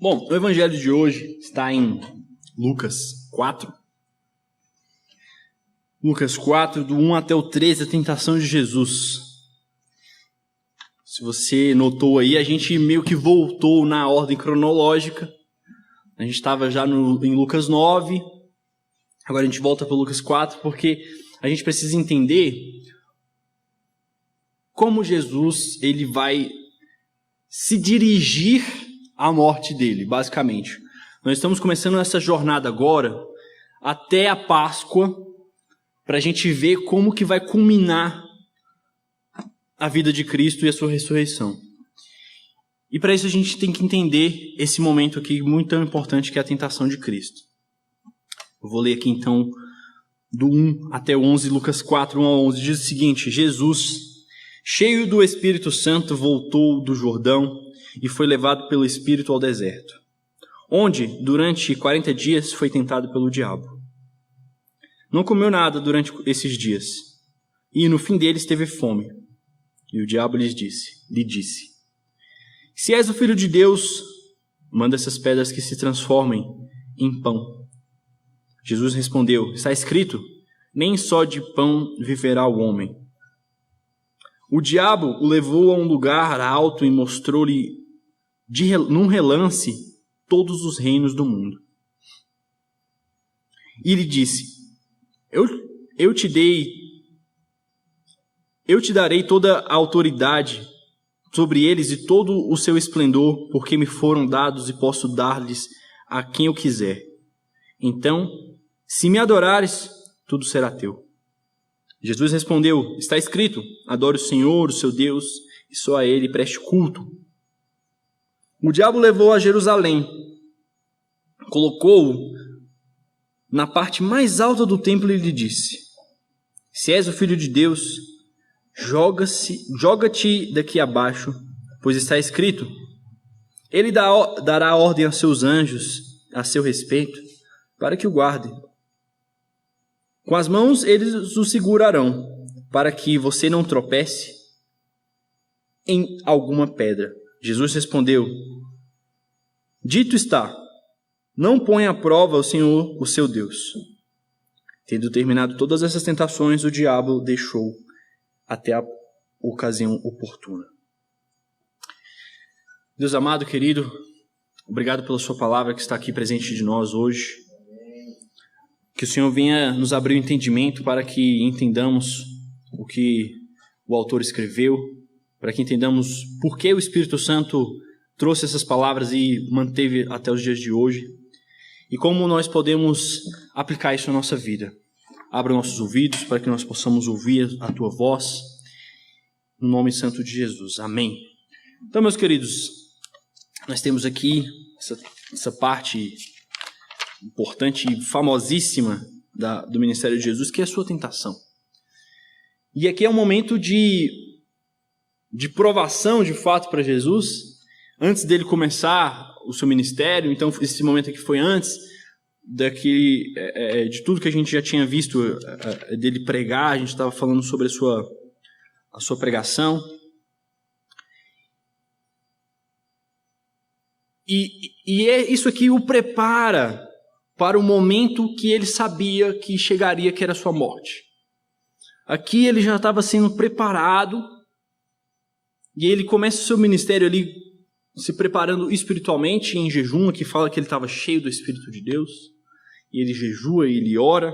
Bom, o evangelho de hoje está em Lucas 4. Lucas 4, do 1 até o 13, a tentação de Jesus. Se você notou aí, a gente meio que voltou na ordem cronológica. A gente estava já em Lucas 9, agora a gente volta para Lucas 4, porque a gente precisa entender como Jesus ele vai se dirigir à morte dele, basicamente. Nós estamos começando essa jornada agora, até a Páscoa, para a gente ver como que vai culminar a vida de Cristo e a sua ressurreição. E para isso a gente tem que entender esse momento aqui muito tão importante que é a tentação de Cristo. Eu vou ler aqui então do 1 até o 11, Lucas 4, 1 a 11, diz o seguinte: Jesus, cheio do Espírito Santo, voltou do Jordão e foi levado pelo Espírito ao deserto, onde, durante 40 dias, foi tentado pelo diabo. Não comeu nada durante esses dias, e no fim deles teve fome. E o diabo lhe disse: se és o Filho de Deus, manda essas pedras que se transformem em pão. Jesus respondeu: está escrito, nem só de pão viverá o homem. O diabo o levou a um lugar alto e mostrou-lhe, num relance, todos os reinos do mundo. E lhe disse: eu te darei toda a autoridade sobre eles e todo o seu esplendor, porque me foram dados e posso dar-lhes a quem eu quiser. Então, se me adorares, tudo será teu. Jesus respondeu: está escrito, adore o Senhor, o seu Deus, e só a ele preste culto. O diabo levou a Jerusalém, colocou-o na parte mais alta do templo e lhe disse: se és o Filho de Deus, joga-te daqui abaixo, pois está escrito, ele dará ordem a seus anjos a seu respeito, para que o guardem. Com as mãos eles o segurarão, para que você não tropece em alguma pedra. Jesus respondeu: dito está, não ponha à prova o Senhor, o seu Deus. Tendo terminado todas essas tentações, o diabo deixou até a ocasião oportuna. Deus amado, querido, obrigado pela sua palavra que está aqui presente de nós hoje. Que o Senhor venha nos abrir o entendimento para que entendamos o que o autor escreveu, para que entendamos por que o Espírito Santo trouxe essas palavras e manteve até os dias de hoje, e como nós podemos aplicar isso na nossa vida. Abra nossos ouvidos para que nós possamos ouvir a Tua voz, no nome santo de Jesus. Amém. Então, meus queridos, nós temos aqui essa parte importante e famosíssima do ministério de Jesus, que é a sua tentação. E aqui é um momento de provação, de fato, para Jesus, antes dele começar o seu ministério. Então, esse momento aqui foi antes de tudo que a gente já tinha visto dele pregar. A gente estava falando sobre a sua pregação. E isso aqui o prepara para o momento que ele sabia que chegaria, que era a sua morte. Aqui ele já estava sendo preparado, e ele começa o seu ministério ali, se preparando espiritualmente, em jejum, que fala que ele estava cheio do Espírito de Deus, e ele jejua, e ele ora,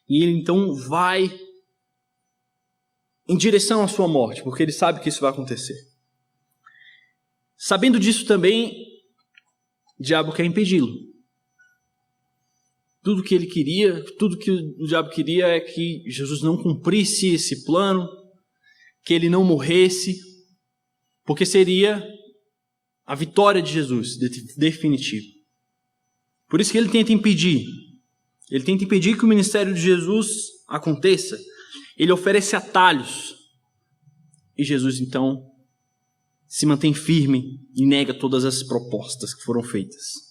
e ele então vai em direção à sua morte, porque ele sabe que isso vai acontecer. Sabendo disso também, o diabo quer impedi-lo. Tudo que ele queria, tudo que o diabo queria é que Jesus não cumprisse esse plano, que ele não morresse, porque seria a vitória de Jesus, definitiva. Por isso que ele tenta impedir. Ele tenta impedir que o ministério de Jesus aconteça. Ele oferece atalhos. E Jesus, então, se mantém firme e nega todas as propostas que foram feitas.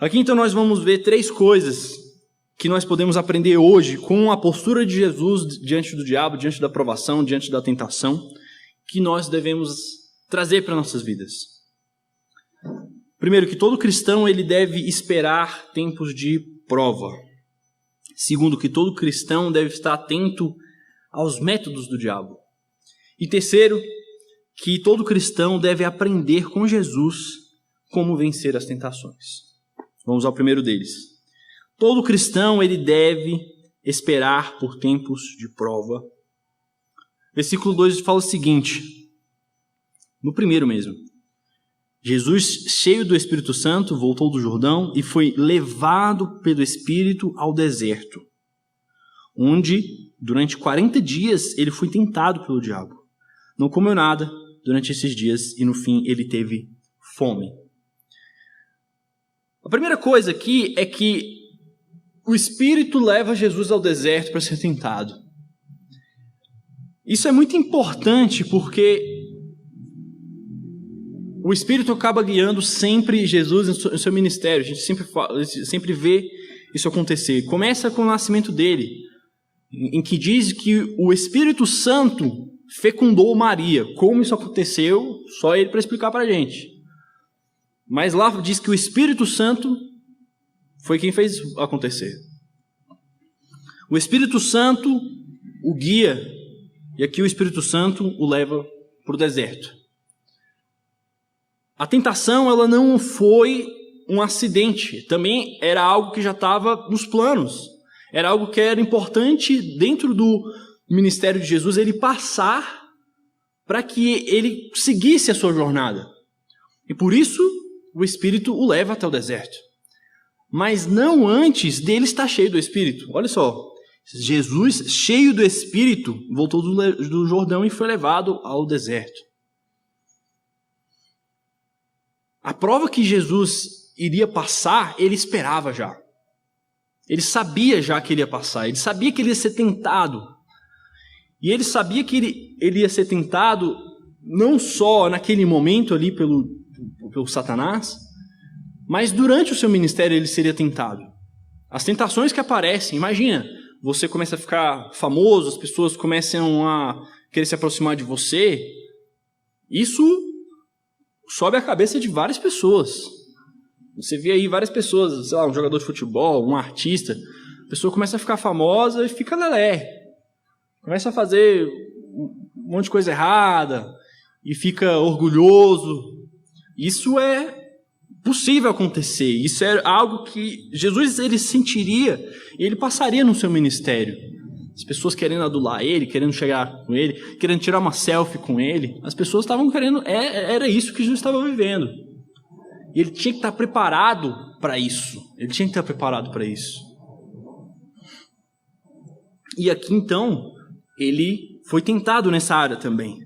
Aqui então nós vamos ver 3 coisas que nós podemos aprender hoje com a postura de Jesus diante do diabo, diante da provação, diante da tentação, que nós devemos trazer para nossas vidas. Primeiro, que todo cristão ele deve esperar tempos de prova. Segundo, que todo cristão deve estar atento aos métodos do diabo. E terceiro, que todo cristão deve aprender com Jesus como vencer as tentações. Vamos ao primeiro deles. Todo cristão ele deve esperar por tempos de prova. Versículo 2 fala o seguinte, no primeiro mesmo. Jesus, cheio do Espírito Santo, voltou do Jordão e foi levado pelo Espírito ao deserto, onde, durante 40 dias, ele foi tentado pelo diabo. Não comeu nada durante esses dias e, no fim, ele teve fome. A primeira coisa aqui é que o Espírito leva Jesus ao deserto para ser tentado. Isso é muito importante porque o Espírito acaba guiando sempre Jesus no seu ministério. A gente sempre vê isso acontecer. Começa com o nascimento dele, em que diz que o Espírito Santo fecundou Maria. Como isso aconteceu, só ele para explicar para a gente. Mas lá diz que o Espírito Santo foi quem fez acontecer. O Espírito Santo o guia, e aqui o Espírito Santo o leva para o deserto. A tentação ela não foi um acidente, também era algo que já estava nos planos. Era algo que era importante dentro do ministério de Jesus, ele passar para que ele seguisse a sua jornada. E por isso o Espírito o leva até o deserto. Mas não antes dele estar cheio do Espírito. Olha só, Jesus, cheio do Espírito, voltou do Jordão e foi levado ao deserto. A prova que Jesus iria passar, ele esperava já. Ele sabia já que ele ia passar, ele sabia que ele ia ser tentado. E ele sabia que ele ia ser tentado não só naquele momento ali pelo Satanás, mas durante o seu ministério ele seria tentado. As tentações que aparecem, imagina, você começa a ficar famoso, as pessoas começam a querer se aproximar de você, isso sobe a cabeça de várias pessoas. Você vê aí várias pessoas, sei lá, um jogador de futebol, um artista, a pessoa começa a ficar famosa e fica lelé. Começa a fazer um monte de coisa errada e fica orgulhoso. Isso é possível acontecer. Isso é algo que Jesus ele sentiria e ele passaria no seu ministério. As pessoas querendo adular ele, querendo chegar com ele, querendo tirar uma selfie com ele. As pessoas estavam querendo... Era isso que Jesus estava vivendo. E ele tinha que estar preparado para isso. Ele tinha que estar preparado para isso. E aqui, então, ele foi tentado nessa área também.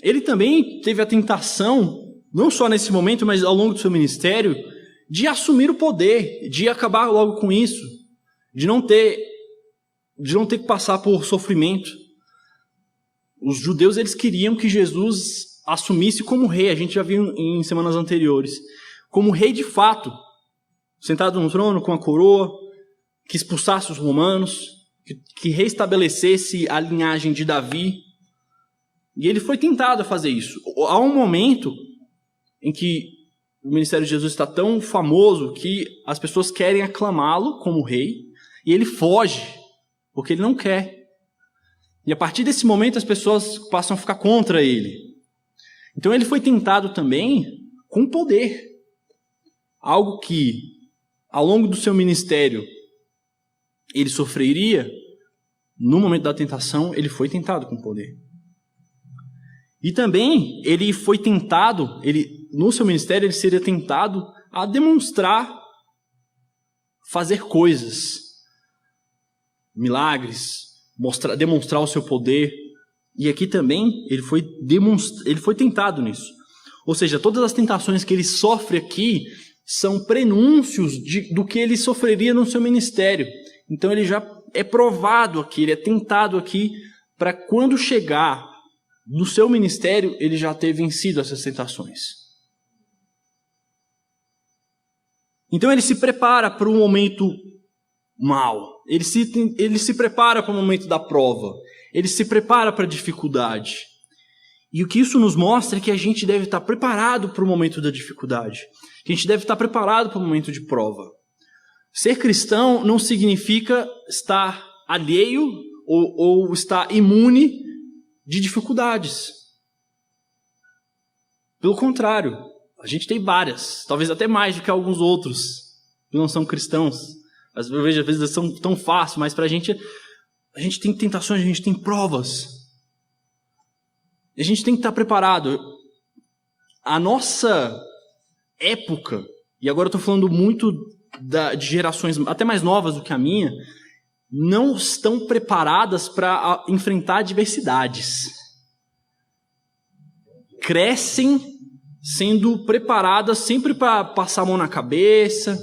Ele também teve a tentação, não só nesse momento, mas ao longo do seu ministério, de assumir o poder, de acabar logo com isso, de não ter que passar por sofrimento. Os judeus eles queriam que Jesus assumisse como rei, a gente já viu em semanas anteriores, como rei de fato, sentado no trono com a coroa, que expulsasse os romanos, que restabelecesse a linhagem de Davi. E ele foi tentado a fazer isso. Há um momento em que o ministério de Jesus está tão famoso que as pessoas querem aclamá-lo como rei, e ele foge, porque ele não quer. E a partir desse momento as pessoas passam a ficar contra ele. Então ele foi tentado também com poder. Algo que, ao longo do seu ministério, ele sofreria, no momento da tentação, ele foi tentado com poder. E também ele foi tentado, no seu ministério ele seria tentado a demonstrar, fazer coisas, milagres, demonstrar o seu poder. E aqui também ele foi tentado nisso. Ou seja, todas as tentações que ele sofre aqui são prenúncios do que ele sofreria no seu ministério. Então ele já é provado aqui, ele é tentado aqui, para quando chegar no seu ministério, ele já ter vencido essas tentações. Então ele se prepara para um momento mau. Ele se prepara para o momento da prova. Ele se prepara para a dificuldade. E o que isso nos mostra é que a gente deve estar preparado para o momento da dificuldade. Que a gente deve estar preparado para o momento de prova. Ser cristão não significa estar alheio ou estar imune de dificuldades. Pelo contrário, a gente tem várias, talvez até mais do que alguns outros que não são cristãos. Às vezes são tão fáceis, mas para a gente tem tentações, a gente tem provas. E a gente tem que estar preparado. A nossa época, e agora eu estou falando muito de gerações até mais novas do que a minha, não estão preparadas para enfrentar adversidades. Crescem sendo preparadas sempre para passar a mão na cabeça,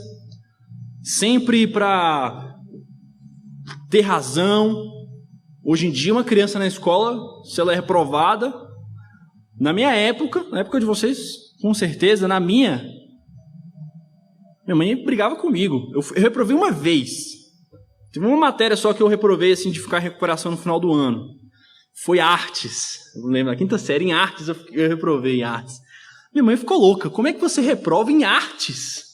sempre para ter razão. Hoje em dia, uma criança na escola, se ela é reprovada, na minha época, na época de vocês, com certeza, na minha mãe brigava comigo. Eu reprovei uma vez. Teve uma matéria só que eu reprovei, assim, de ficar em recuperação no final do ano. Foi artes. Eu lembro, na quinta série, em artes, eu reprovei em artes. Minha mãe ficou louca. Como é que você reprova em artes?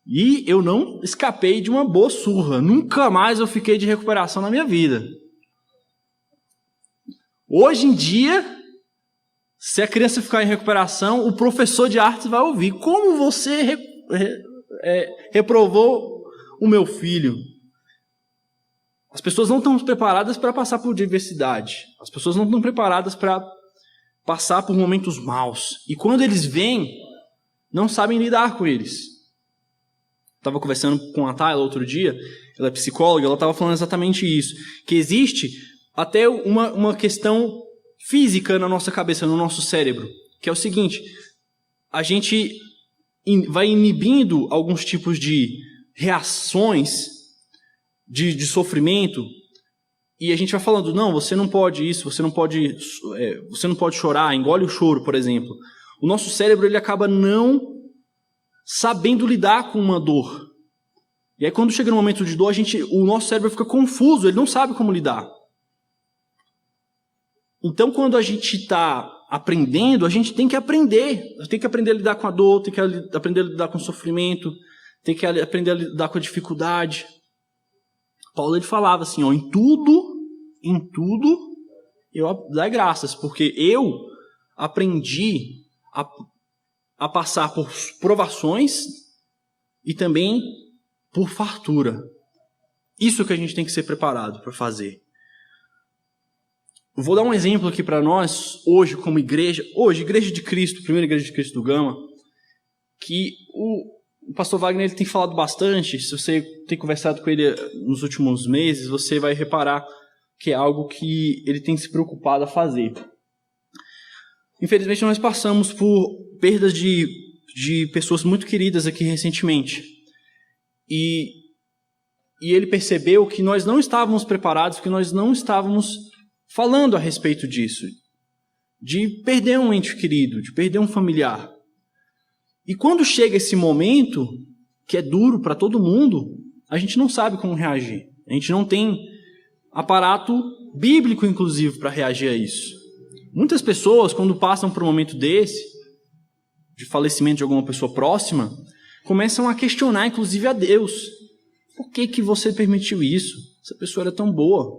E eu não escapei de uma boa surra. Nunca mais eu fiquei de recuperação na minha vida. Hoje em dia, se a criança ficar em recuperação, o professor de artes vai ouvir. Como você reprovou o meu filho? As pessoas não estão preparadas para passar por diversidade. As pessoas não estão preparadas para passar por momentos maus. E quando eles vêm, não sabem lidar com eles. Estava conversando com a Tayla outro dia, ela é psicóloga, ela estava falando exatamente isso. Que existe até uma questão física na nossa cabeça, no nosso cérebro. Que é o seguinte, a gente vai inibindo alguns tipos de reações de sofrimento, e a gente vai falando, não, você não pode isso, você não pode chorar, engole o choro, por exemplo. O nosso cérebro ele acaba não sabendo lidar com uma dor. E aí quando chega no momento de dor, o nosso cérebro fica confuso, ele não sabe como lidar. Então quando a gente está aprendendo, a gente tem que aprender. Tem que aprender a lidar com a dor, tem que aprender a lidar com o sofrimento, tem que aprender a lidar com a dificuldade. Paulo ele falava assim, ó, em tudo eu dou graças, porque eu aprendi a passar por provações e também por fartura. Isso que a gente tem que ser preparado para fazer. Eu vou dar um exemplo aqui para nós, hoje como igreja, Igreja de Cristo, primeira Igreja de Cristo do Gama, que o pastor Wagner ele tem falado bastante. Se você tem conversado com ele nos últimos meses, você vai reparar que é algo que ele tem se preocupado a fazer. Infelizmente, nós passamos por perdas de pessoas muito queridas aqui recentemente. E ele percebeu que nós não estávamos preparados, que nós não estávamos falando a respeito disso. De perder um ente querido, de perder um familiar. E quando chega esse momento, que é duro para todo mundo, a gente não sabe como reagir. A gente não tem aparato bíblico, inclusive, para reagir a isso. Muitas pessoas, quando passam por um momento desse, de falecimento de alguma pessoa próxima, começam a questionar, inclusive, a Deus. Por que você permitiu isso? Essa pessoa era tão boa.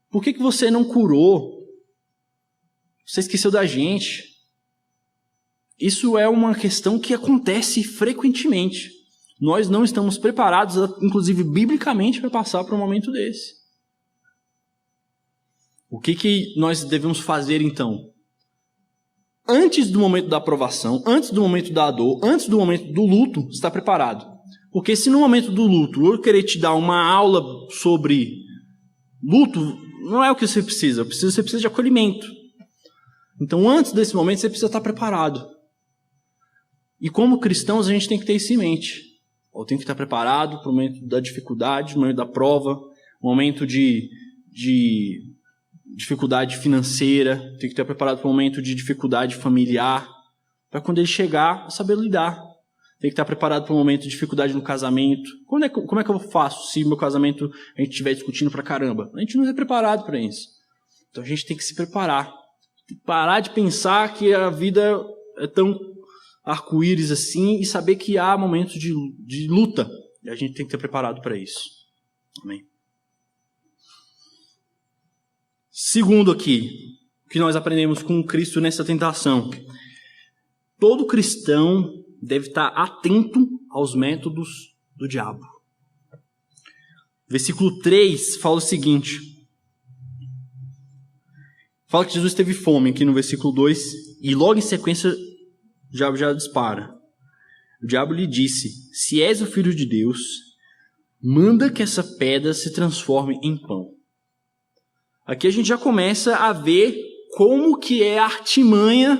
Por que você não curou? Você esqueceu da gente. Isso é uma questão que acontece frequentemente. Nós não estamos preparados, inclusive biblicamente, para passar por um momento desse. O que nós devemos fazer então? Antes do momento da aprovação, antes do momento da dor, antes do momento do luto, estar preparado. Porque se no momento do luto eu querer te dar uma aula sobre luto, não é o que você precisa. Você precisa de acolhimento. Então antes desse momento você precisa estar preparado. E como cristãos, a gente tem que ter isso em mente. Eu tenho que estar preparado para o momento da dificuldade, no momento da prova, momento de dificuldade financeira, tem que estar preparado para o momento de dificuldade familiar, para quando ele chegar, saber lidar. Tem que estar preparado para o momento de dificuldade no casamento. Como é que eu faço se meu casamento a gente estiver discutindo pra caramba? A gente não é preparado para isso. Então a gente tem que se preparar. Tem que parar de pensar que a vida é tão arco-íris assim e saber que há momentos de luta. E a gente tem que estar preparado para isso. Amém. Segundo aqui, o que nós aprendemos com Cristo nessa tentação. Todo cristão deve estar atento aos métodos do diabo. Versículo 3 fala o seguinte. Fala que Jesus teve fome aqui no versículo 2. E logo em sequência, o diabo já dispara. O diabo lhe disse: se és o filho de Deus, manda que essa pedra se transforme em pão. Aqui a gente já começa a ver como que é a artimanha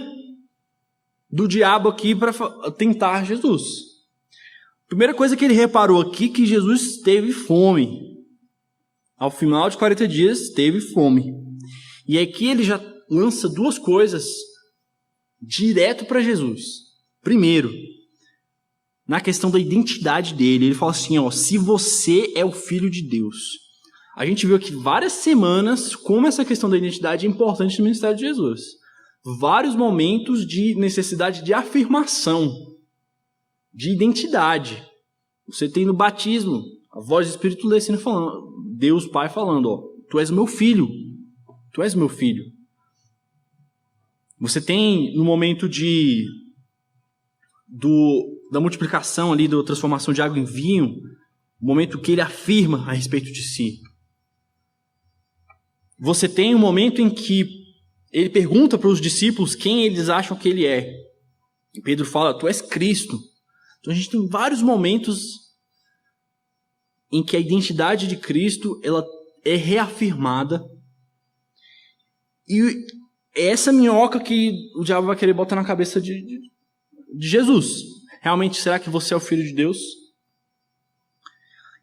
do diabo aqui para tentar Jesus. A primeira coisa que ele reparou aqui que Jesus teve fome. Ao final de 40 dias, teve fome. E aqui ele já lança duas coisas direto para Jesus. Primeiro, na questão da identidade dele, ele fala assim, se você é o filho de Deus. A gente viu aqui várias semanas como essa questão da identidade é importante no ministério de Jesus. Vários momentos de necessidade de afirmação, de identidade. Você tem no batismo a voz do Espírito descendo falando, Deus Pai falando, tu és meu filho, tu és meu filho. Você tem no momento da multiplicação ali, da transformação de água em vinho, o momento que ele afirma a respeito de si. Você tem um momento em que ele pergunta para os discípulos quem eles acham que ele é. E Pedro fala, tu és Cristo. Então a gente tem vários momentos em que a identidade de Cristo ela é reafirmada. E é essa minhoca que o diabo vai querer botar na cabeça de Jesus. Realmente, será que você é o Filho de Deus?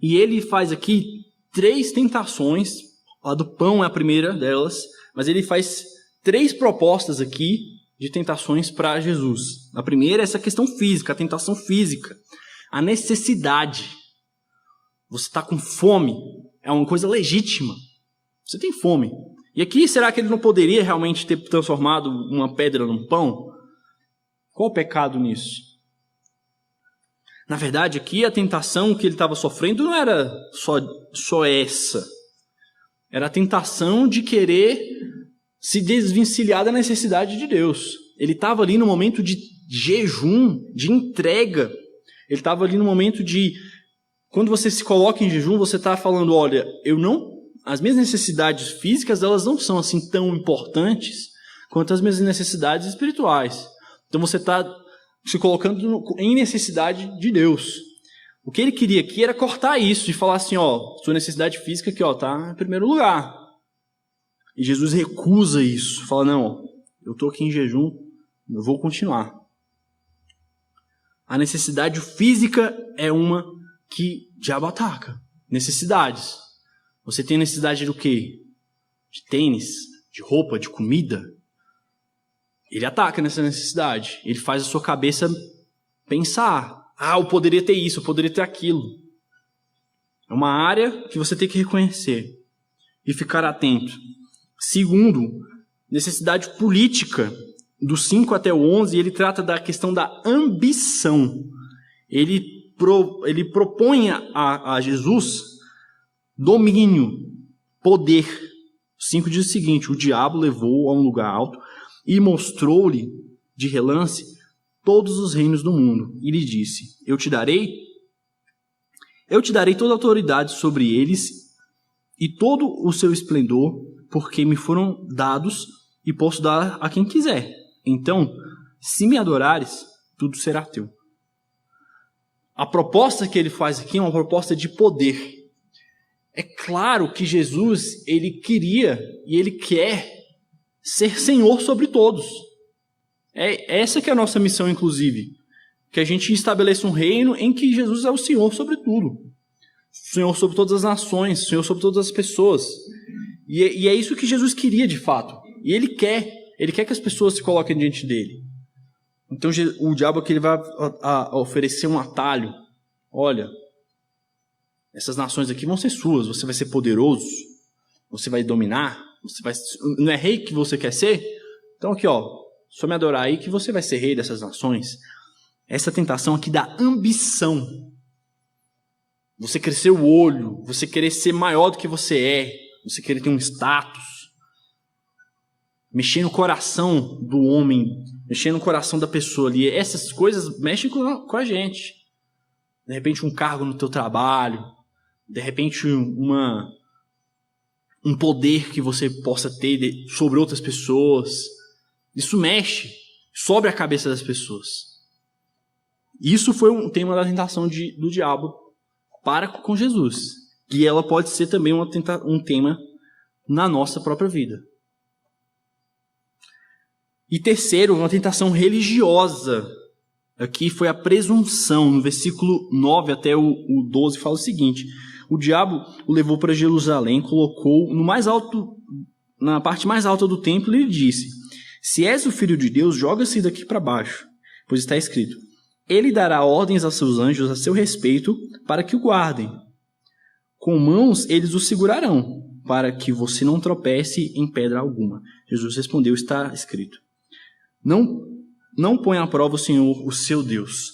E ele faz aqui 3 tentações. A do pão é a primeira delas. Mas ele faz 3 propostas aqui de tentações para Jesus. A primeira é essa questão física, a tentação física. A necessidade. Você está com fome. É uma coisa legítima. Você tem fome. E aqui, será que ele não poderia realmente ter transformado uma pedra num pão? Qual o pecado nisso? Na verdade, aqui a tentação que ele estava sofrendo não era só essa. Era a tentação de querer se desvencilhar da necessidade de Deus. Ele estava ali no momento de jejum, de entrega. Ele estava ali no momento de... Quando você se coloca em jejum, você está falando, olha, as minhas necessidades físicas, elas não são assim tão importantes quanto as minhas necessidades espirituais. Então você está se colocando em necessidade de Deus. O que ele queria aqui era cortar isso e falar assim, sua necessidade física aqui, está em primeiro lugar. E Jesus recusa isso. Fala, não, eu estou aqui em jejum, eu vou continuar. A necessidade física é uma que o diabo ataca. Necessidades. Você tem necessidade do quê? De tênis, de roupa, de comida. Ele ataca nessa necessidade. Ele faz a sua cabeça pensar. Eu poderia ter isso, eu poderia ter aquilo. É uma área que você tem que reconhecer e ficar atento. Segundo, necessidade política. Do 5 até o 11, ele trata da questão da ambição. Ele propõe a Jesus domínio, poder. O 5 diz o seguinte, o diabo levou a um lugar alto e mostrou-lhe de relance todos os reinos do mundo. E lhe disse, eu te darei toda a autoridade sobre eles e todo o seu esplendor, porque me foram dados e posso dar a quem quiser. Então, se me adorares, tudo será teu. A proposta que ele faz aqui é uma proposta de poder. É claro que Jesus, ele queria e ele quer ser Senhor sobre todos. Essa que é a nossa missão, inclusive. Que a gente estabeleça um reino em que Jesus é o Senhor sobre tudo. Senhor sobre todas as nações, Senhor sobre todas as pessoas. E é isso que Jesus queria, de fato. E ele quer que as pessoas se coloquem diante dele. Então o diabo aqui ele vai oferecer um atalho. Olha, essas nações aqui vão ser suas, você vai ser poderoso, você vai dominar. Não é rei que você quer ser? Então aqui, só me adorar aí que você vai ser rei dessas nações. Essa tentação aqui da ambição. Você crescer o olho, você querer ser maior do que você é, você querer ter um status. Mexer no coração do homem, mexer no coração da pessoa ali. Essas coisas mexem com a gente. De repente um cargo no teu trabalho, de repente um poder que você possa ter sobre outras pessoas. Isso mexe sobre a cabeça das pessoas. Isso foi um tema da tentação do diabo para com Jesus. E ela pode ser também um tema na nossa própria vida. E terceiro, uma tentação religiosa. Aqui foi a presunção. No versículo 9 até o 12 fala o seguinte: o diabo o levou para Jerusalém, colocou na parte mais alta do templo e lhe disse: se és o filho de Deus, joga-se daqui para baixo, pois está escrito: ele dará ordens a seus anjos a seu respeito para que o guardem. Com mãos eles o segurarão, para que você não tropece em pedra alguma. Jesus respondeu: está escrito. Não ponha à prova o Senhor, o seu Deus.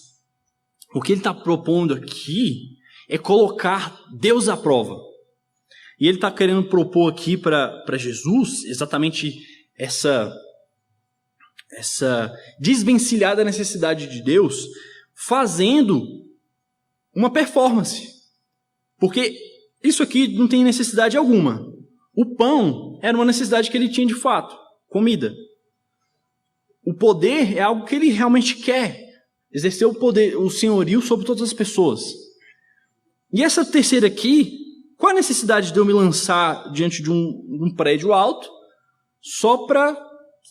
O que ele está propondo aqui é colocar Deus à prova. E ele está querendo propor aqui para Jesus exatamente essa desvencilhada necessidade de Deus, fazendo uma performance. Porque isso aqui não tem necessidade alguma. O pão era uma necessidade que ele tinha de fato, comida. O poder é algo que ele realmente quer. Exercer o poder, o senhorio sobre todas as pessoas. E essa terceira aqui, qual a necessidade de eu me lançar diante de um prédio alto, só para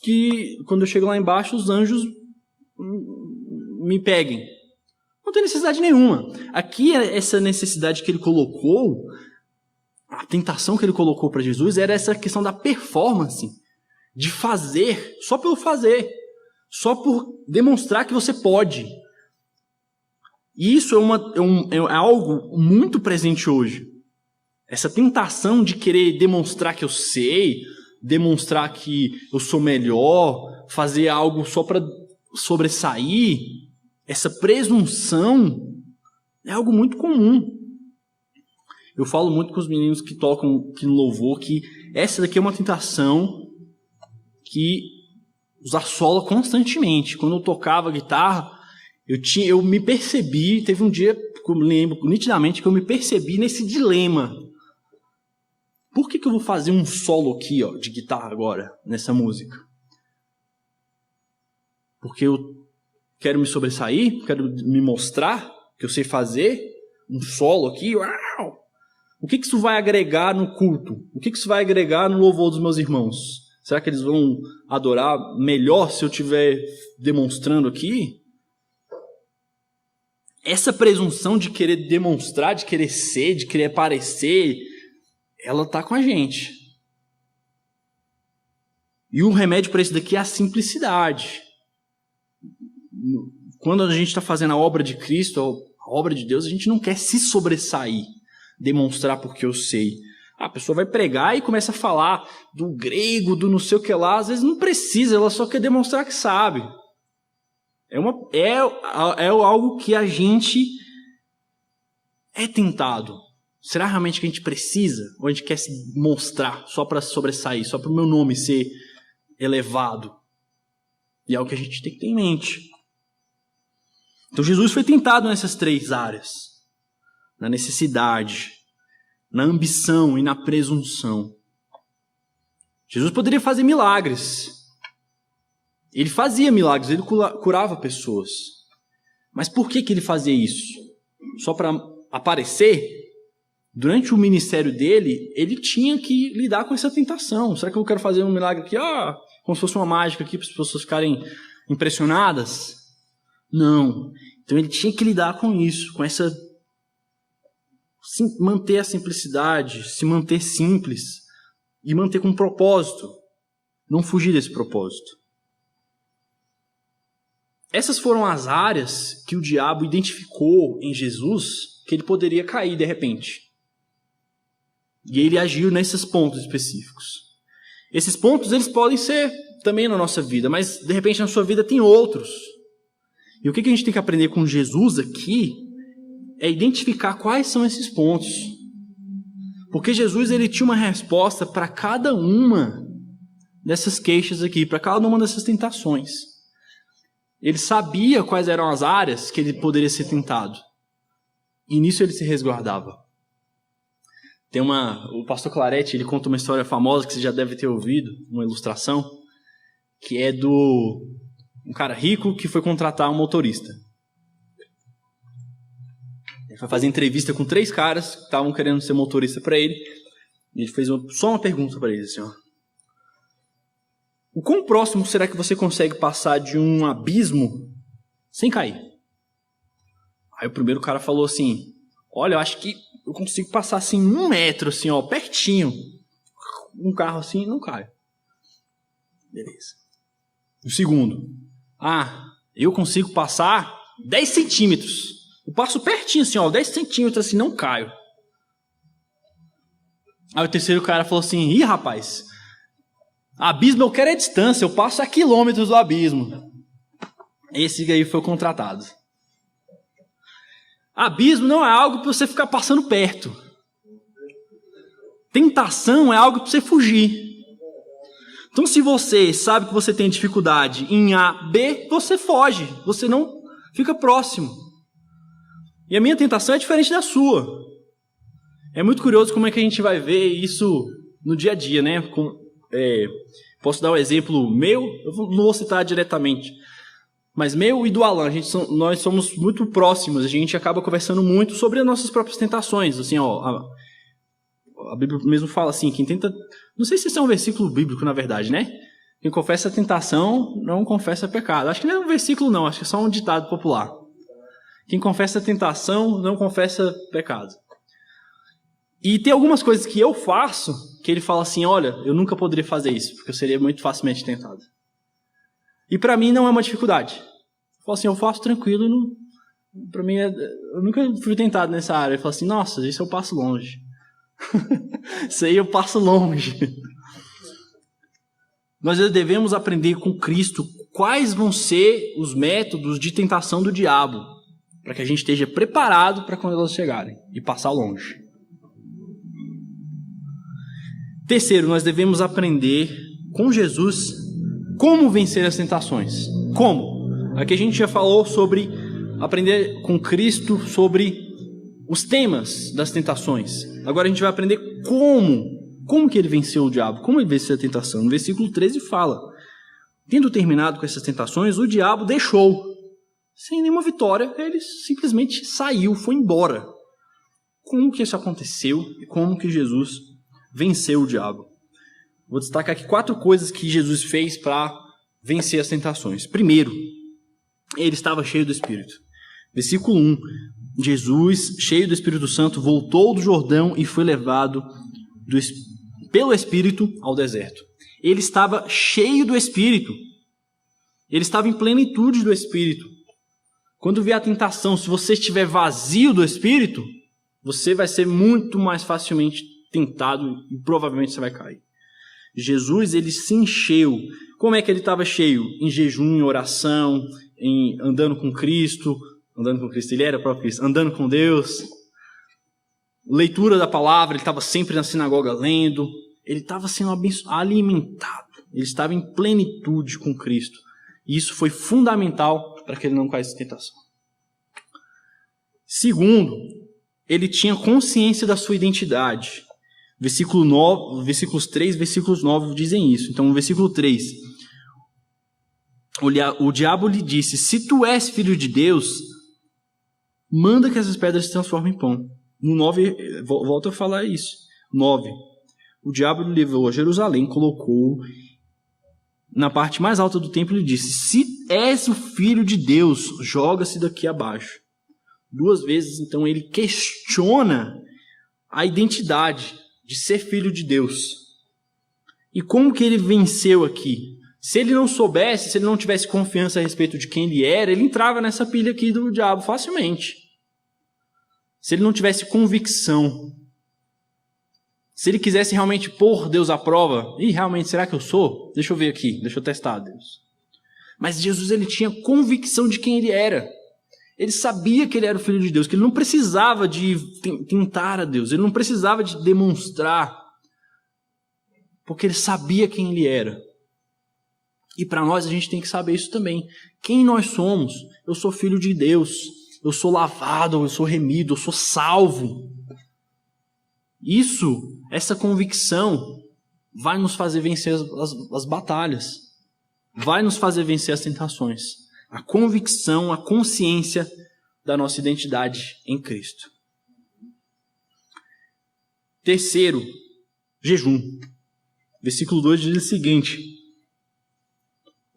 que quando eu chego lá embaixo os anjos me peguem? Não tem necessidade nenhuma. Aqui essa necessidade que ele colocou, a tentação que ele colocou para Jesus era essa questão da performance, de fazer, só pelo fazer, só por demonstrar que você pode. E isso é algo muito presente hoje. Essa tentação de querer demonstrar que eu sei, demonstrar que eu sou melhor, fazer algo só para sobressair, essa presunção é algo muito comum. Eu falo muito com os meninos que tocam aqui no louvor que essa daqui é uma tentação que os assola constantemente. Quando eu tocava guitarra, eu me percebi, teve um dia que eu me lembro nitidamente que eu me percebi nesse dilema. Por que eu vou fazer um solo aqui, de guitarra agora, nessa música? Porque eu quero me sobressair, quero me mostrar que eu sei fazer um solo aqui. Uau! O que isso vai agregar no culto? O que isso vai agregar no louvor dos meus irmãos? Será que eles vão adorar melhor se eu estiver demonstrando aqui? Essa presunção de querer demonstrar, de querer ser, de querer aparecer, ela está com a gente. E o remédio para isso daqui é a simplicidade. Quando a gente está fazendo a obra de Cristo, a obra de Deus, a gente não quer se sobressair, demonstrar porque eu sei. A pessoa vai pregar e começa a falar do grego, do não sei o que lá. Às vezes não precisa, ela só quer demonstrar que sabe. É algo que a gente é tentado. Será realmente que a gente precisa? Ou a gente quer se mostrar só para sobressair, só para o meu nome ser elevado? E é o que a gente tem que ter em mente. Então Jesus foi tentado nessas três áreas. Na necessidade, na ambição e na presunção. Jesus poderia fazer milagres. Ele fazia milagres, ele curava pessoas. Mas por que ele fazia isso? Só para aparecer? Durante o ministério dele, ele tinha que lidar com essa tentação. Será que eu quero fazer um milagre aqui? Como se fosse uma mágica aqui para as pessoas ficarem impressionadas? Não. Então ele tinha que lidar com isso, com essa... manter a simplicidade, se manter simples e manter com propósito. Não fugir desse propósito. Essas foram as áreas que o diabo identificou em Jesus que ele poderia cair de repente. E ele agiu nesses pontos específicos. Esses pontos, eles podem ser também na nossa vida, mas de repente na sua vida tem outros. E o que a gente tem que aprender com Jesus aqui é identificar quais são esses pontos. Porque Jesus, ele tinha uma resposta para cada uma dessas queixas aqui, para cada uma dessas tentações. Ele sabia quais eram as áreas que ele poderia ser tentado. E nisso ele se resguardava. O pastor Claretti, ele conta uma história famosa que você já deve ter ouvido, uma ilustração, que é um cara rico que foi contratar um motorista. Ele foi fazer entrevista com 3 caras que estavam querendo ser motorista para ele. E ele fez só uma pergunta para eles, assim, ó. O quão próximo será que você consegue passar de um abismo sem cair? Aí o primeiro cara falou assim, olha, eu acho que eu consigo passar assim 1 metro, assim, ó, pertinho. Um carro assim, não cai. Beleza. O segundo, eu consigo passar 10 centímetros. Eu passo pertinho, assim, ó, 10 centímetros, assim, não caio. Aí o terceiro cara falou assim, rapaz, abismo eu quero é distância, eu passo a quilômetros do abismo. Esse aí foi contratado. Abismo não é algo para você ficar passando perto. Tentação é algo para você fugir. Então, se você sabe que você tem dificuldade em A, B, você foge. Você não fica próximo. E a minha tentação é diferente da sua. É muito curioso como é que a gente vai ver isso no dia a dia, né? Posso dar um exemplo meu, eu não vou citar diretamente, mas meu e do Alan, nós somos muito próximos, a gente acaba conversando muito sobre as nossas próprias tentações. Assim, ó, a Bíblia mesmo fala assim, quem tenta... Não sei se esse é um versículo bíblico, na verdade, né? Quem confessa a tentação, não confessa pecado. Acho que não é um versículo, não. Acho que é só um ditado popular. Quem confessa a tentação, não confessa pecado. E tem algumas coisas que eu faço, que ele fala assim, olha, eu nunca poderia fazer isso, porque eu seria muito facilmente tentado. E para mim não é uma dificuldade. Eu falo assim, eu faço tranquilo, para mim, eu nunca fui tentado nessa área. Eu falo assim, nossa, isso eu passo longe. Isso aí eu passo longe. Nós devemos aprender com Cristo quais vão ser os métodos de tentação do diabo, para que a gente esteja preparado para quando elas chegarem e passar longe. Terceiro, nós devemos aprender com Jesus como vencer as tentações. Como? Aqui a gente já falou sobre aprender com Cristo sobre os temas das tentações. Agora a gente vai aprender como que ele venceu o diabo, como ele venceu a tentação. No versículo 13 fala, tendo terminado com essas tentações, o diabo deixou. Sem nenhuma vitória, ele simplesmente saiu, foi embora. Como que isso aconteceu e como que Jesus venceu o diabo? Vou destacar aqui 4 coisas que Jesus fez para vencer as tentações. Primeiro, ele estava cheio do Espírito. Versículo 1. Jesus, cheio do Espírito Santo, voltou do Jordão e foi levado pelo Espírito ao deserto. Ele estava cheio do Espírito. Ele estava em plenitude do Espírito. Quando vier a tentação, se você estiver vazio do Espírito, você vai ser muito mais facilmente tentado e provavelmente você vai cair. Jesus, ele se encheu. Como é que ele estava cheio? Em jejum, em oração, andando com Cristo. Andando com Cristo, ele era o próprio Cristo. Andando com Deus. Leitura da palavra, ele estava sempre na sinagoga lendo. Ele estava sendo alimentado. Ele estava em plenitude com Cristo. E isso foi fundamental para que ele não caísse em tentação. Segundo, ele tinha consciência da sua identidade. Versículos 3 e versículos 9 dizem isso. Então, no versículo 3, o diabo lhe disse, se tu és filho de Deus, manda que essas pedras se transformem em pão. No 9, volta a falar isso. 9, o diabo lhe levou a Jerusalém, colocou na parte mais alta do templo e disse, se és o filho de Deus, joga-se daqui abaixo. 2 vezes, então, ele questiona a identidade de ser filho de Deus. E como que ele venceu aqui? Se ele não soubesse, se ele não tivesse confiança a respeito de quem ele era, ele entrava nessa pilha aqui do diabo facilmente. Se ele não tivesse convicção. Se ele quisesse realmente pôr Deus à prova, realmente, será que eu sou? Deixa eu ver aqui, deixa eu testar Deus. Mas Jesus, ele tinha convicção de quem ele era. Ele sabia que ele era o Filho de Deus, que ele não precisava de tentar a Deus, ele não precisava de demonstrar, porque ele sabia quem ele era. E para nós a gente tem que saber isso também. Quem nós somos? Eu sou filho de Deus, eu sou lavado, eu sou remido, eu sou salvo. Essa convicção vai nos fazer vencer as batalhas, vai nos fazer vencer as tentações. A convicção, a consciência da nossa identidade em Cristo. Terceiro, jejum. Versículo 2 diz o seguinte: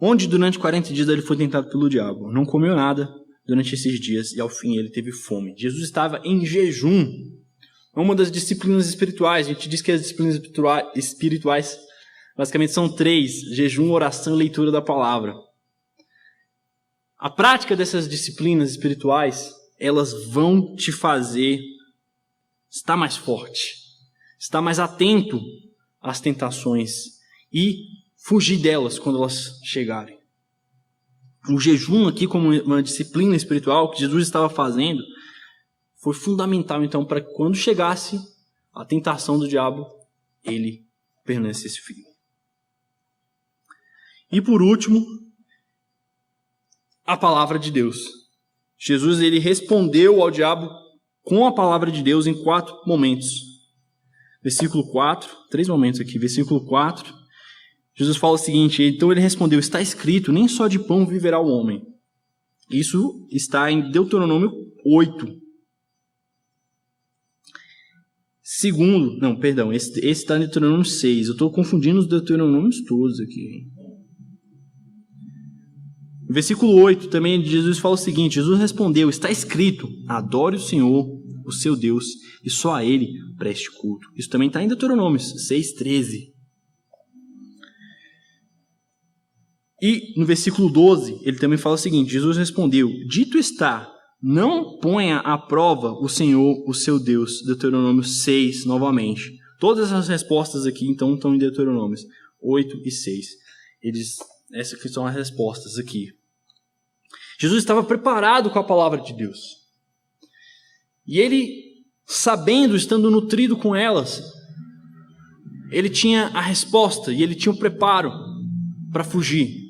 onde durante 40 dias ele foi tentado pelo diabo, não comeu nada durante esses dias e ao fim ele teve fome. Jesus estava em jejum. É uma das disciplinas espirituais. A gente diz que as disciplinas espirituais basicamente são 3: jejum, oração e leitura da palavra. A prática dessas disciplinas espirituais, elas vão te fazer estar mais forte, estar mais atento às tentações e fugir delas quando elas chegarem. O jejum aqui, como uma disciplina espiritual que Jesus estava fazendo, foi fundamental então para que quando chegasse a tentação do diabo, ele permanecesse firme. E por último, a palavra de Deus. Jesus, ele respondeu ao diabo com a palavra de Deus em 4 momentos. Versículo 4, 3 momentos aqui. Versículo 4, Jesus fala o seguinte: então ele respondeu, está escrito, nem só de pão viverá o homem. Isso está em Deuteronômio 8. Esse está em Deuteronômio 6. Eu estou confundindo os Deuteronômios todos aqui. No versículo 8 também Jesus fala o seguinte: Jesus respondeu, está escrito, adore o Senhor, o seu Deus, e só a Ele preste culto. Isso também está em Deuteronômios 6:13. E no versículo 12, ele também fala o seguinte: Jesus respondeu, dito está, não ponha à prova o Senhor, o seu Deus. Deuteronômio 6, novamente. Todas as respostas aqui, então, estão em Deuteronômios 8 e 6. Essas que são as respostas aqui. Jesus estava preparado com a palavra de Deus. E ele, sabendo, estando nutrido com elas, ele tinha a resposta e ele tinha o preparo para fugir.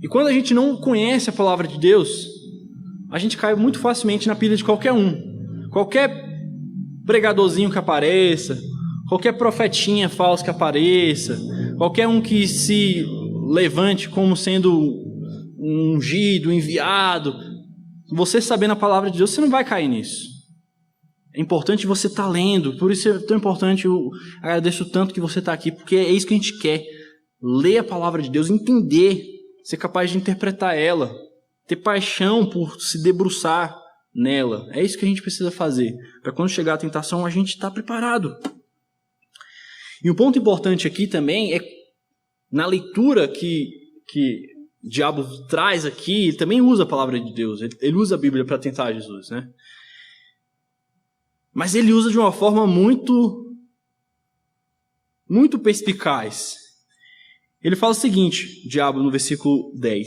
E quando a gente não conhece a palavra de Deus, a gente cai muito facilmente na pilha de qualquer um. Qualquer pregadorzinho que apareça, qualquer profetinha falso que apareça, qualquer um que se levante como sendo um ungido, enviado, você sabendo a palavra de Deus, você não vai cair nisso. É importante você estar lendo, por isso é tão importante, eu agradeço tanto que você está aqui, porque é isso que a gente quer, ler a palavra de Deus, entender, ser capaz de interpretar ela, ter paixão por se debruçar nela. É isso que a gente precisa fazer, para quando chegar a tentação a gente estar preparado. E um ponto importante aqui também é, na leitura que o diabo traz aqui, ele também usa a palavra de Deus, ele usa a Bíblia para tentar Jesus, né? Mas ele usa de uma forma muito perspicaz. Ele fala o seguinte, o diabo, no versículo 10,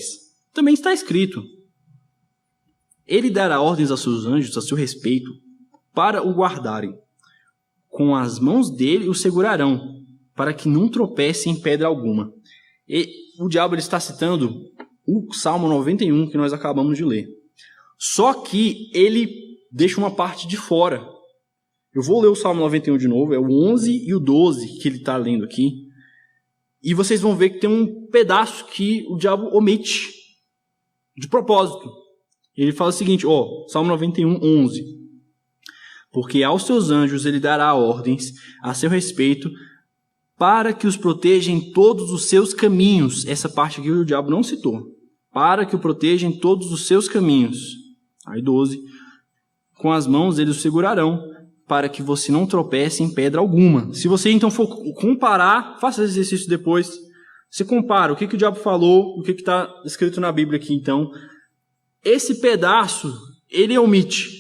também está escrito, ele dará ordens aos seus anjos a seu respeito para o guardarem. Com as mãos dele o segurarão, para que não tropece em pedra alguma. E o diabo ele está citando o Salmo 91 que nós acabamos de ler. Só que ele deixa uma parte de fora. Eu vou ler o Salmo 91 de novo, é o 11 e o 12 que ele está lendo aqui. E vocês vão ver que tem um pedaço que o diabo omite, de propósito. Ele fala o seguinte, Salmo 91, 11. Porque aos seus anjos ele dará ordens a seu respeito, para que os proteja em todos os seus caminhos. Essa parte aqui o diabo não citou. Para que o proteja em todos os seus caminhos. Aí 12. Com as mãos eles o segurarão, para que você não tropece em pedra alguma. Se você então for comparar, faça esse exercício depois. Você compara o que o diabo falou, o que está escrito na Bíblia aqui então. Esse pedaço, ele omite.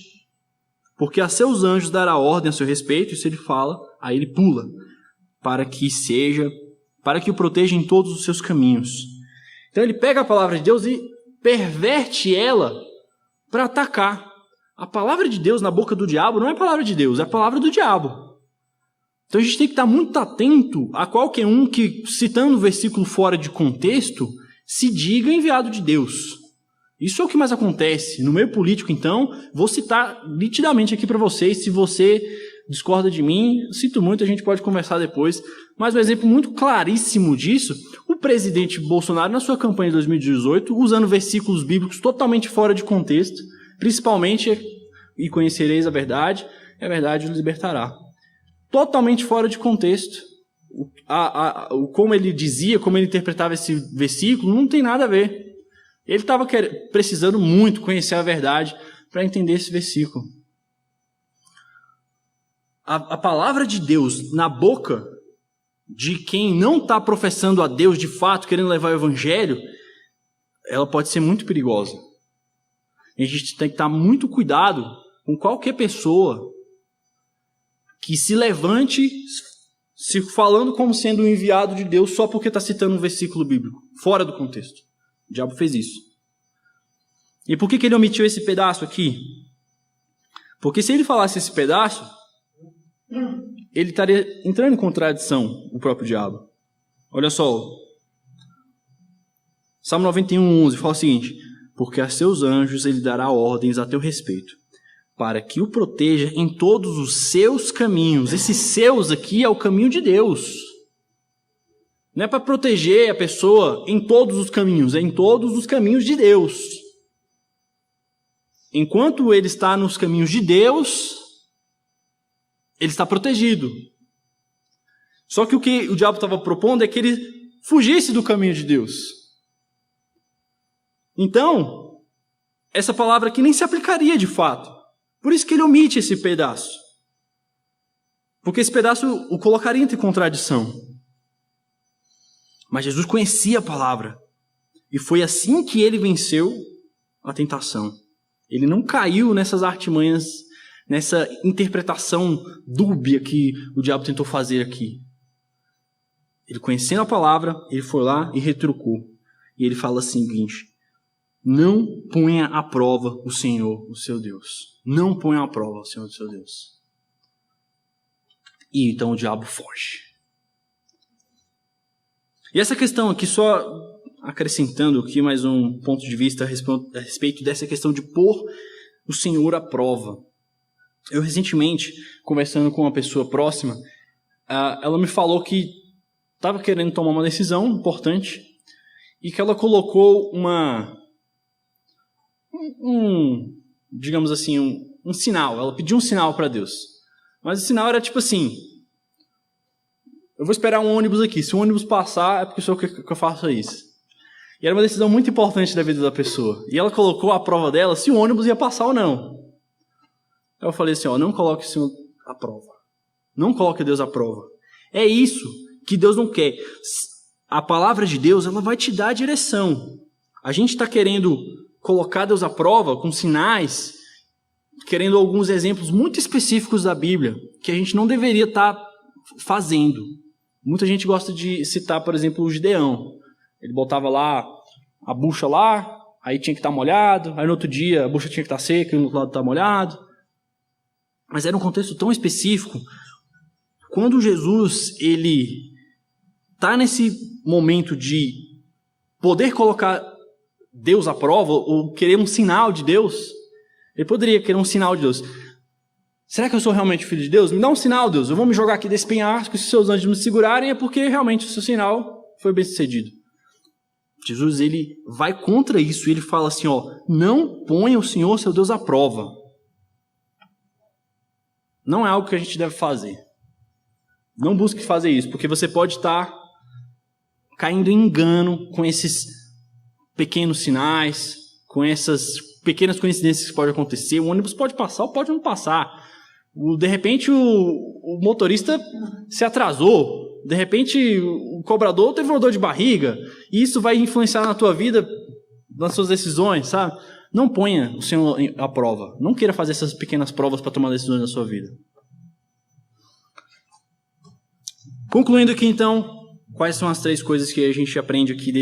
porque a seus anjos dará ordem a seu respeito, isso ele fala, aí ele pula, para que o proteja em todos os seus caminhos. Então ele pega a palavra de Deus e perverte ela para atacar. A palavra de Deus na boca do diabo não é a palavra de Deus, é a palavra do diabo. Então a gente tem que estar muito atento a qualquer um que, citando o versículo fora de contexto, se diga enviado de Deus. Isso é o que mais acontece. No meio político, então, vou citar nitidamente aqui para vocês. Se você discorda de mim, cito muito, a gente pode conversar depois. Mas um exemplo muito claríssimo disso, o presidente Bolsonaro, na sua campanha de 2018, usando versículos bíblicos totalmente fora de contexto, principalmente, e conhecereis a verdade, e a verdade os libertará. Totalmente fora de contexto. Como ele dizia, como ele interpretava esse versículo, não tem nada a ver. Ele estava precisando muito conhecer a verdade para entender esse versículo. A palavra de Deus na boca de quem não está professando a Deus de fato, querendo levar o evangelho, ela pode ser muito perigosa. A gente tem que estar muito cuidado com qualquer pessoa que se levante se falando como sendo um enviado de Deus só porque está citando um versículo bíblico, fora do contexto. O diabo fez isso. E por que ele omitiu esse pedaço aqui? Porque se ele falasse esse pedaço, ele estaria entrando em contradição, o próprio diabo. Olha só. Salmo 91:11 fala o seguinte: porque a seus anjos ele dará ordens a teu respeito, para que o proteja em todos os seus caminhos. Esses seus aqui é o caminho de Deus. Não é para proteger a pessoa em todos os caminhos, é em todos os caminhos de Deus. Enquanto ele está nos caminhos de Deus, ele está protegido. Só que o que o diabo estava propondo é que ele fugisse do caminho de Deus. Então, essa palavra aqui nem se aplicaria de fato. Por isso que ele omite esse pedaço. Porque esse pedaço o colocaria entre contradição. Mas Jesus conhecia a palavra. E foi assim que ele venceu a tentação. Ele não caiu nessas artimanhas, nessa interpretação dúbia que o diabo tentou fazer aqui. Ele conhecendo a palavra, ele foi lá e retrucou. E ele fala o seguinte: não ponha à prova o Senhor, o seu Deus. Não ponha à prova o Senhor, o seu Deus. E então o diabo foge. E essa questão aqui, só acrescentando aqui mais um ponto de vista a respeito dessa questão de pôr o Senhor à prova. Eu recentemente, conversando com uma pessoa próxima, ela me falou que estava querendo tomar uma decisão importante e que ela colocou digamos assim, um sinal. Ela pediu um sinal para Deus. Mas o sinal era tipo assim: eu vou esperar um ônibus aqui. Se o ônibus passar, é porque sou eu que eu faço isso. E era uma decisão muito importante da vida da pessoa. E ela colocou à prova dela se o ônibus ia passar ou não. Eu falei assim: não coloque o Senhor à prova. Não coloque Deus à prova. É isso que Deus não quer. A palavra de Deus, ela vai te dar a direção. A gente está querendo colocar Deus à prova com sinais, querendo alguns exemplos muito específicos da Bíblia, que a gente não deveria estar fazendo. Muita gente gosta de citar, por exemplo, o Gideão. Ele botava lá a bucha lá, aí tinha que estar molhado, aí no outro dia a bucha tinha que estar seca e no outro lado estar molhado. Mas era um contexto tão específico. Quando Jesus ele está nesse momento de poder colocar Deus à prova, ou querer um sinal de Deus, ele poderia querer um sinal de Deus. Será que eu sou realmente filho de Deus? Me dá um sinal, Deus. Eu vou me jogar aqui desse penhasco, se seus anjos me segurarem, é porque realmente o seu sinal foi bem sucedido. Jesus ele vai contra isso e ele fala assim: não ponha o Senhor, seu Deus, à prova. Não é algo que a gente deve fazer. Não busque fazer isso, porque você pode estar caindo em engano com esses pequenos sinais, com essas pequenas coincidências que podem acontecer. O ônibus pode passar ou pode não passar. De repente o motorista se atrasou. De repente o cobrador teve uma dor de barriga. E isso vai influenciar na tua vida, nas suas decisões, sabe? Não ponha o Senhor à prova. Não queira fazer essas pequenas provas para tomar decisões na sua vida. Concluindo aqui, então, quais são as 3 coisas que a gente aprende aqui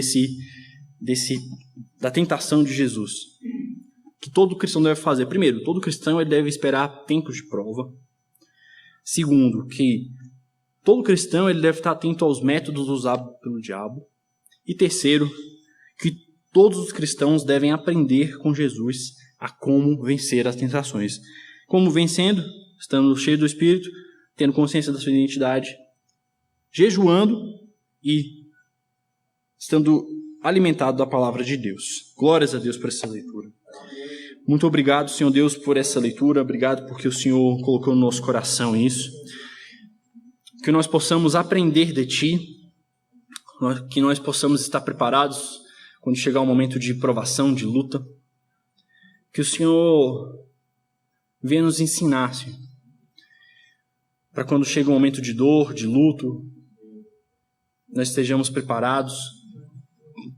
da tentação de Jesus? Que todo cristão deve fazer. Primeiro, todo cristão ele deve esperar tempos de prova. Segundo, que todo cristão ele deve estar atento aos métodos usados pelo diabo. E terceiro, que todos os cristãos devem aprender com Jesus a como vencer as tentações. Como vencendo? Estando cheio do Espírito, tendo consciência da sua identidade, jejuando e estando alimentado da palavra de Deus. Glórias a Deus por essa leitura. Muito obrigado, Senhor Deus, por essa leitura. Obrigado porque o Senhor colocou no nosso coração isso. Que nós possamos aprender de Ti, que nós possamos estar preparados quando chegar o momento de provação, de luta. Que o Senhor venha nos ensinar, Senhor, para quando chega o momento de dor, de luto, nós estejamos preparados,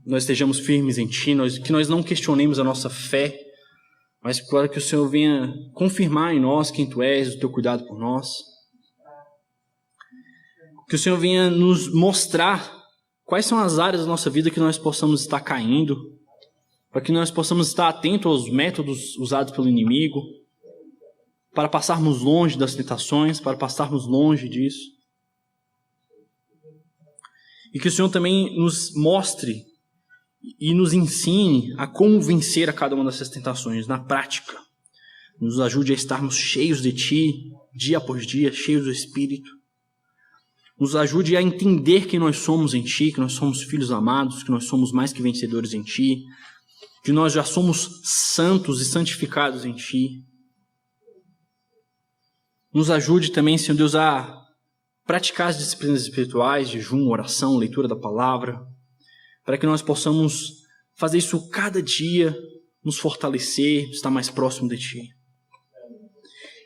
nós estejamos firmes em Ti, que nós não questionemos a nossa fé, mas para que o Senhor venha confirmar em nós quem Tu és, o Teu cuidado por nós. Que o Senhor venha nos mostrar quais são as áreas da nossa vida que nós possamos estar caindo, para que nós possamos estar atentos aos métodos usados pelo inimigo, para passarmos longe das tentações, para passarmos longe disso. E que o Senhor também nos mostre e nos ensine a como vencer a cada uma dessas tentações na prática. Nos ajude a estarmos cheios de Ti, dia após dia, cheios do Espírito. Nos ajude a entender que nós somos em Ti, que nós somos filhos amados, que nós somos mais que vencedores em Ti, que nós já somos santos e santificados em Ti. Nos ajude também, Senhor Deus, a praticar as disciplinas espirituais, jejum, oração, leitura da palavra, para que nós possamos fazer isso cada dia, nos fortalecer, estar mais próximo de Ti.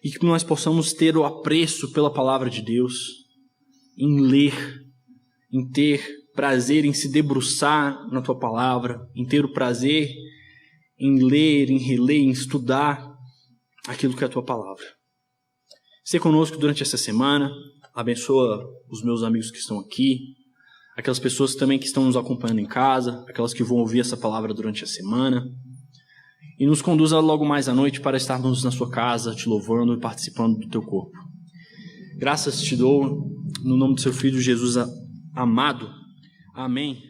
E que nós possamos ter o apreço pela palavra de Deus, em ler, em ter prazer em se debruçar na Tua palavra, em ter o prazer em ler, em reler, em estudar aquilo que é a Tua palavra. Seja conosco durante essa semana, abençoa os meus amigos que estão aqui, aquelas pessoas também que estão nos acompanhando em casa, aquelas que vão ouvir essa palavra durante a semana, e nos conduza logo mais à noite para estarmos na Sua casa, Te louvando e participando do Teu corpo. Graças Te dou, no nome do Seu Filho Jesus amado. Amém.